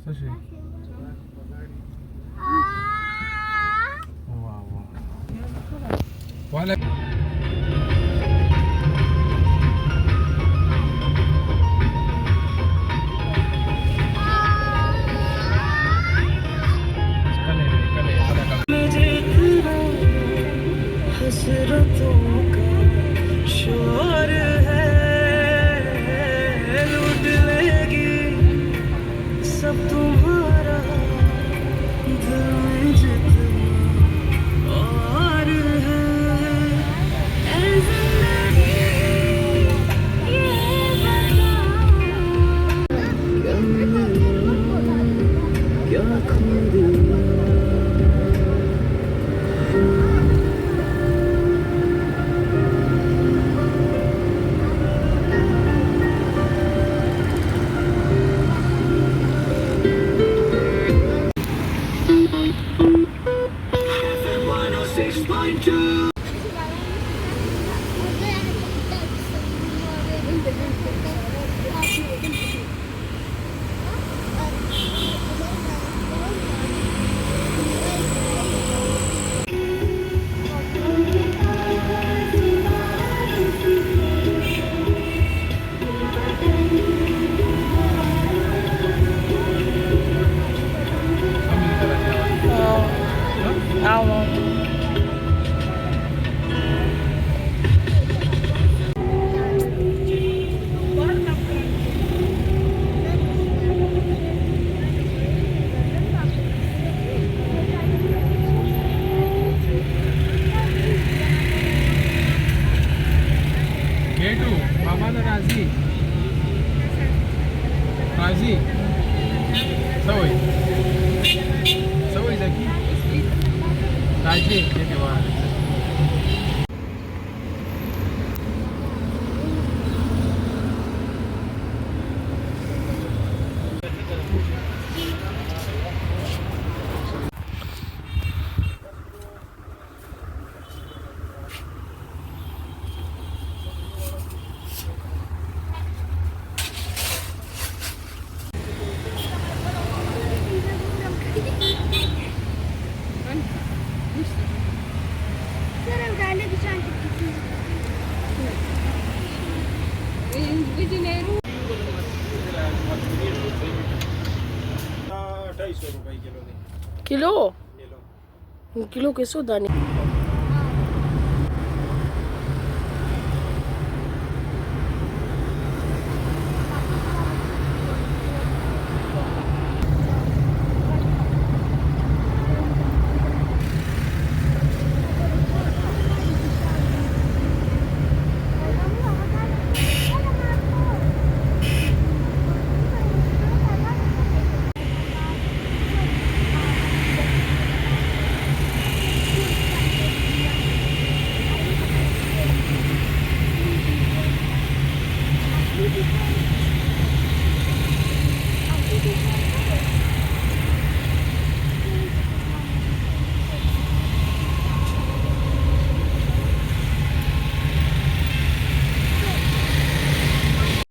सशी वा वा वाला हसरतों का शोर है, लूट लेगी सब तुम्हारा दिल में जितना और है। ऐ ज़िंदगी ये बता क्या मिला क्या खो दिया। राजी राजी सवय सवय जाकी राजी येते वा किलो किलो के 100 दाने